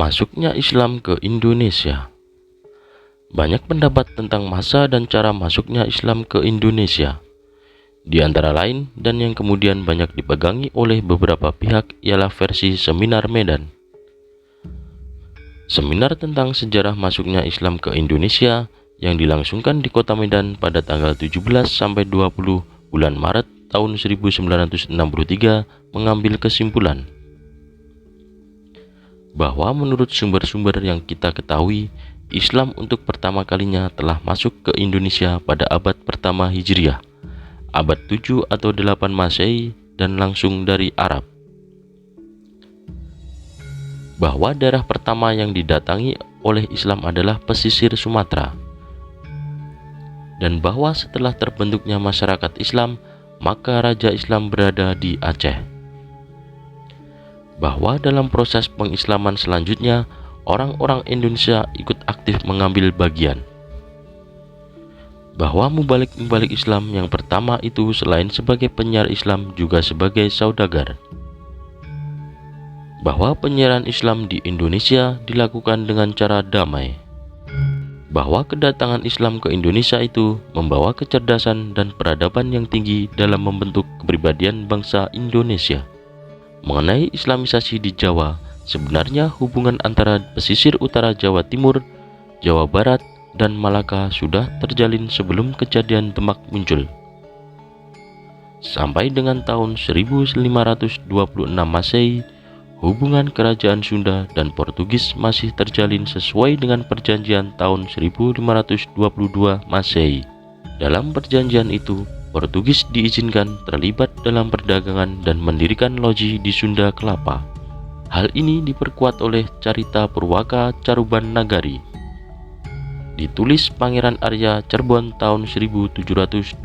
Masuknya Islam ke Indonesia. Banyak pendapat tentang masa dan cara masuknya Islam ke Indonesia. Di antara lain, dan yang kemudian banyak dipegangi oleh beberapa pihak, ialah versi Seminar Medan. Seminar tentang sejarah masuknya Islam ke Indonesia yang dilangsungkan di Kota Medan pada tanggal 17 sampai 20 bulan Maret tahun 1963 mengambil kesimpulan bahwa menurut sumber-sumber yang kita ketahui, Islam untuk pertama kalinya telah masuk ke Indonesia pada abad pertama Hijriah, abad 7 atau 8 Masehi, dan langsung dari Arab. Bahwa daerah pertama yang didatangi oleh Islam adalah pesisir Sumatera, dan bahwa setelah terbentuknya masyarakat Islam, maka Raja Islam berada di Aceh. Bahwa dalam proses pengislaman selanjutnya, orang-orang Indonesia ikut aktif mengambil bagian. Bahwa mubalik-mubalik Islam yang pertama itu selain sebagai penyiar Islam juga sebagai saudagar. Bahwa penyiaran Islam di Indonesia dilakukan dengan cara damai. Bahwa kedatangan Islam ke Indonesia itu membawa kecerdasan dan peradaban yang tinggi dalam membentuk kepribadian bangsa Indonesia. Mengenai Islamisasi di Jawa, sebenarnya hubungan antara pesisir utara Jawa Timur, Jawa Barat, dan Malaka sudah terjalin sebelum kejadian Demak muncul. Sampai dengan tahun 1526 Masehi, hubungan kerajaan Sunda dan Portugis masih terjalin sesuai dengan perjanjian tahun 1522 Masehi. Dalam perjanjian itu, Portugis diizinkan terlibat dalam perdagangan dan mendirikan loji di Sunda Kelapa. Hal ini diperkuat oleh Carita Purwaka Caruban Nagari, ditulis Pangeran Arya Cerbon tahun 1720.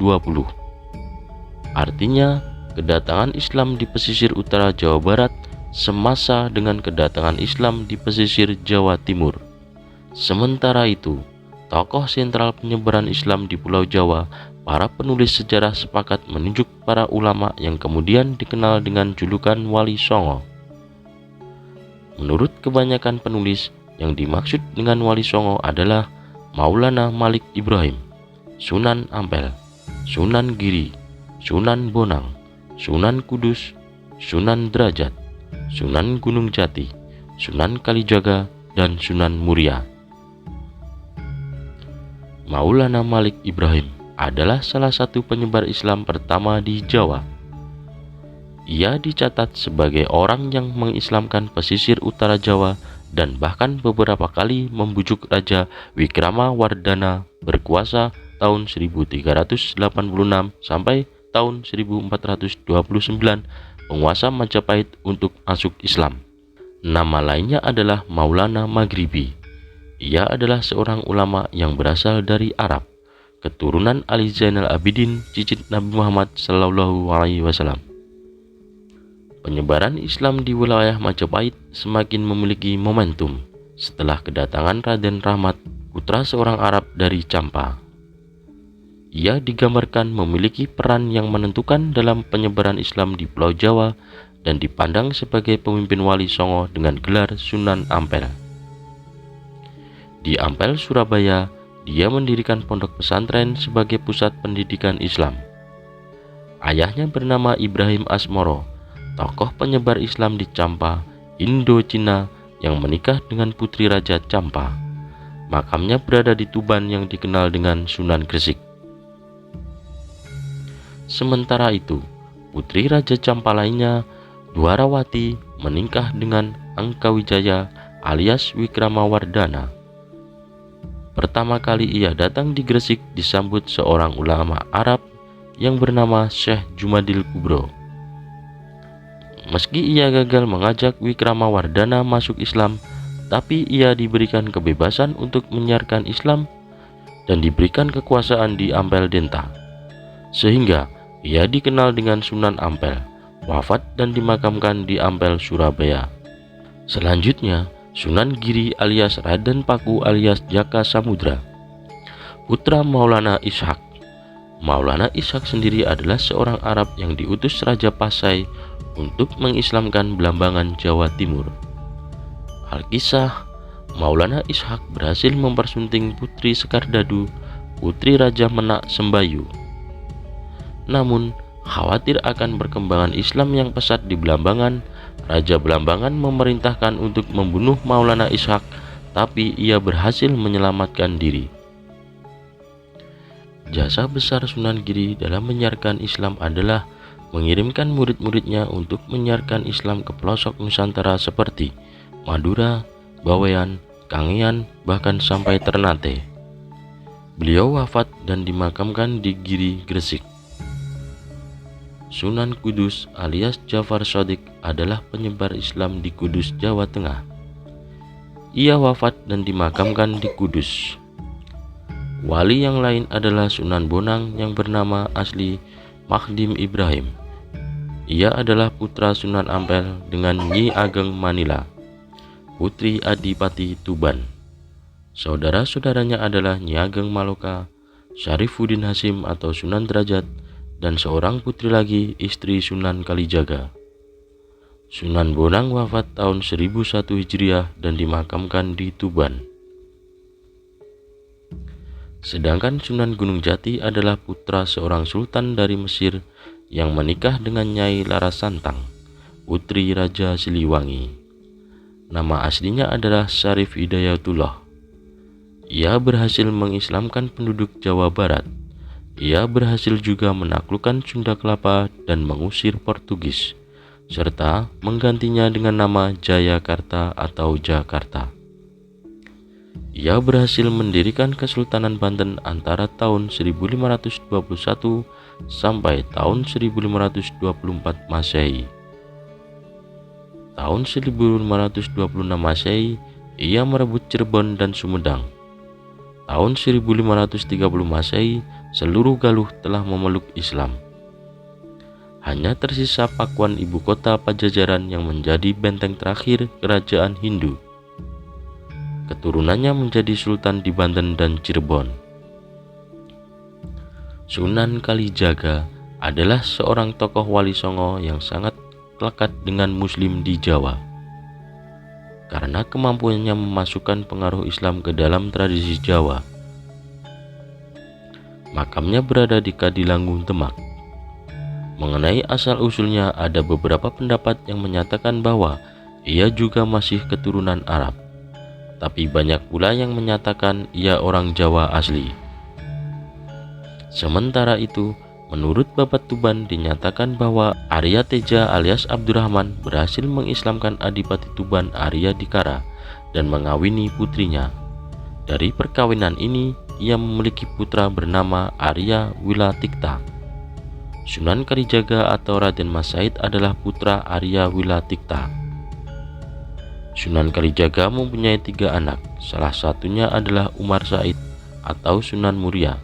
Artinya, kedatangan Islam di pesisir utara Jawa Barat semasa dengan kedatangan Islam di pesisir Jawa Timur. Sementara itu, tokoh sentral penyebaran Islam di Pulau Jawa, para penulis sejarah sepakat menunjuk para ulama yang kemudian dikenal dengan julukan Wali Songo. Menurut kebanyakan penulis, yang dimaksud dengan Wali Songo adalah Maulana Malik Ibrahim, Sunan Ampel, Sunan Giri, Sunan Bonang, Sunan Kudus, Sunan Derajat, Sunan Gunung Jati, Sunan Kalijaga, dan Sunan Muria. Maulana Malik Ibrahim adalah salah satu penyebar Islam pertama di Jawa. Ia dicatat sebagai orang yang mengislamkan pesisir utara Jawa dan bahkan beberapa kali membujuk Raja Wikramawardhana berkuasa tahun 1386 sampai tahun 1429 penguasa Majapahit untuk masuk Islam. Nama lainnya adalah Maulana Maghribi. Ia adalah seorang ulama yang berasal dari Arab, keturunan Ali Zainal Abidin, cicit Nabi Muhammad SAW. Penyebaran Islam di wilayah Majapahit semakin memiliki momentum setelah kedatangan Raden Rahmat, putra seorang Arab dari Campa. Ia digambarkan memiliki peran yang menentukan dalam penyebaran Islam di Pulau Jawa dan dipandang sebagai pemimpin Wali Songo dengan gelar Sunan Ampel. Di Ampel, Surabaya, dia mendirikan pondok pesantren sebagai pusat pendidikan Islam. Ayahnya bernama Ibrahim Asmoro, tokoh penyebar Islam di Campa, Indochina, yang menikah dengan putri Raja Campa. Makamnya berada di Tuban yang dikenal dengan Sunan Gresik. Sementara itu, putri Raja Campa lainnya, Dwarawati, menikah dengan Angkawijaya alias Wikramawardhana. Pertama kali ia datang di Gresik disambut seorang ulama Arab yang bernama Syekh Jumadil Kubro. Meski ia gagal mengajak Wikramawardhana masuk Islam, tapi ia diberikan kebebasan untuk menyiarkan Islam dan diberikan kekuasaan di Ampel Denta, sehingga ia dikenal dengan Sunan Ampel, wafat dan dimakamkan di Ampel, Surabaya. Selanjutnya, Sunan Giri alias Raden Paku alias Jaka Samudra, putra Maulana Ishak. Maulana Ishak sendiri adalah seorang Arab yang diutus Raja Pasai untuk mengislamkan Belambangan, Jawa Timur. Alkisah, Maulana Ishak berhasil mempersunting Putri Sekardadu, putri Raja Menak Sembayu. Namun, khawatir akan perkembangan Islam yang pesat di Belambangan, Raja Belambangan memerintahkan untuk membunuh Maulana Ishak, tapi ia berhasil menyelamatkan diri. Jasa besar Sunan Giri dalam menyiarkan Islam adalah mengirimkan murid-muridnya untuk menyiarkan Islam ke pelosok Nusantara seperti Madura, Bawean, Kangean, bahkan sampai Ternate. Beliau wafat dan dimakamkan di Giri, Gresik. Sunan Kudus alias Jafar Shadiq adalah penyebar Islam di Kudus, Jawa Tengah. Ia wafat dan dimakamkan di Kudus. Wali yang lain adalah Sunan Bonang yang bernama asli Makhdim Ibrahim. Ia adalah putra Sunan Ampel dengan Nyi Ageng Manila, putri Adipati Tuban. Saudara-saudaranya adalah Nyi Ageng Maloka, Syarifuddin Hasim atau Sunan Derajat, dan seorang putri lagi, istri Sunan Kalijaga. Sunan Bonang wafat tahun 1001 Hijriah dan dimakamkan di Tuban. Sedangkan Sunan Gunung Jati adalah putra seorang sultan dari Mesir yang menikah dengan Nyai Larasantang, putri Raja Siliwangi. Nama aslinya adalah Syarif Hidayatullah. Ia berhasil mengislamkan penduduk Jawa Barat. Ia berhasil juga menaklukkan Sunda Kelapa dan mengusir Portugis, serta menggantinya dengan nama Jayakarta atau Jakarta. Ia berhasil mendirikan Kesultanan Banten antara tahun 1521 sampai tahun 1524 Masehi. Tahun 1526 Masehi, ia merebut Cirebon dan Sumedang. Tahun 1530 Masehi, seluruh Galuh telah memeluk Islam. Hanya tersisa Pakuan, ibu kota Pajajaran, yang menjadi benteng terakhir kerajaan Hindu. Keturunannya menjadi sultan di Banten dan Cirebon. Sunan Kalijaga adalah seorang tokoh Wali Songo yang sangat lekat dengan Muslim di Jawa. Karena kemampuannya memasukkan pengaruh Islam ke dalam tradisi Jawa. Makamnya berada di Kadilanggung, Demak. Mengenai asal-usulnya, ada beberapa pendapat yang menyatakan bahwa ia juga masih keturunan Arab. Tapi banyak pula yang menyatakan ia orang Jawa asli. Sementara itu, menurut Babat Tuban dinyatakan bahwa Arya Teja alias Abdurrahman berhasil mengislamkan Adipati Tuban Arya Dikara dan mengawini putrinya. Dari perkawinan ini, ia memiliki putra bernama Arya Wilatikta. Sunan Kalijaga atau Raden Mas Said adalah putra Arya Wilatikta. Sunan Kalijaga mempunyai 3 anak, salah satunya adalah Umar Said atau Sunan Muria.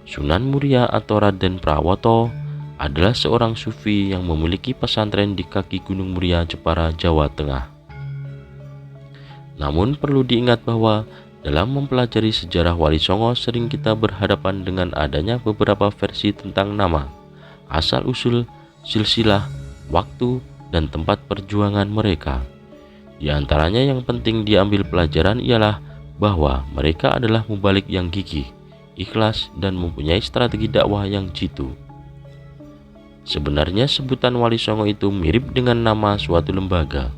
Sunan Muria atau Raden Prawoto adalah seorang sufi yang memiliki pesantren di kaki Gunung Muria, Jepara, Jawa Tengah. Namun perlu diingat bahwa dalam mempelajari sejarah Wali Songo sering kita berhadapan dengan adanya beberapa versi tentang nama, asal-usul, silsilah, waktu, dan tempat perjuangan mereka. Di antaranya yang penting diambil pelajaran ialah bahwa mereka adalah mubalik yang gigih, ikhlas, dan mempunyai strategi dakwah yang jitu. Sebenarnya sebutan Wali Songo itu mirip dengan nama suatu lembaga,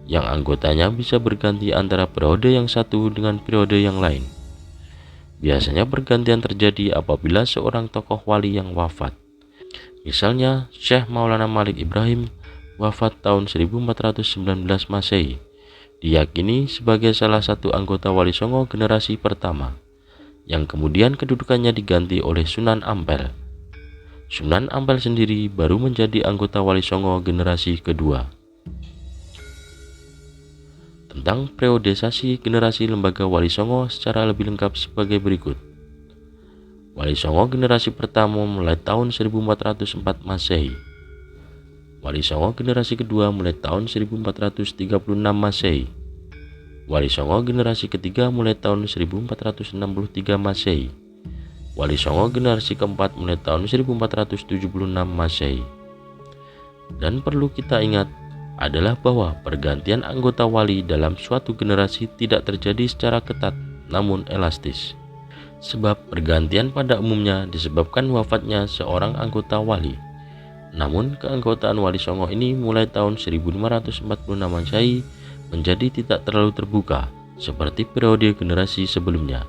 yang anggotanya bisa berganti antara periode yang satu dengan periode yang lain. Biasanya pergantian terjadi apabila seorang tokoh wali yang wafat. Misalnya Syekh Maulana Malik Ibrahim wafat tahun 1419 Masehi, diyakini sebagai salah satu anggota Wali Songo generasi pertama, yang kemudian kedudukannya diganti oleh Sunan Ampel. Sunan Ampel sendiri baru menjadi anggota Wali Songo generasi kedua. Tentang periodisasi generasi lembaga Wali Songo secara lebih lengkap sebagai berikut. Wali Songo generasi pertama mulai tahun 1404 Masehi. Wali Songo generasi kedua mulai tahun 1436 Masehi. Wali Songo generasi ketiga mulai tahun 1463 Masehi. Wali Songo generasi keempat mulai tahun 1476 Masehi. Dan perlu kita ingat, adalah bahwa pergantian anggota wali dalam suatu generasi tidak terjadi secara ketat namun elastis. Sebab pergantian pada umumnya disebabkan wafatnya seorang anggota wali. Namun keanggotaan Wali Songo ini mulai tahun 1546 Masehi menjadi tidak terlalu terbuka seperti periode generasi sebelumnya.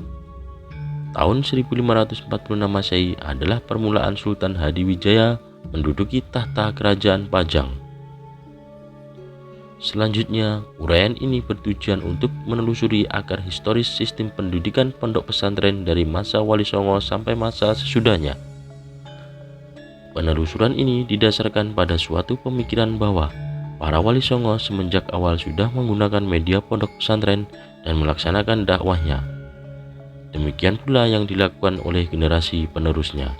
Tahun 1546 Masehi adalah permulaan Sultan Hadiwijaya menduduki tahta kerajaan Pajang. Selanjutnya, uraian ini bertujuan untuk menelusuri akar historis sistem pendidikan pondok pesantren dari masa Wali Songo sampai masa sesudahnya. Penelusuran ini didasarkan pada suatu pemikiran bahwa para Wali Songo semenjak awal sudah menggunakan media pondok pesantren dan melaksanakan dakwahnya. Demikian pula yang dilakukan oleh generasi penerusnya.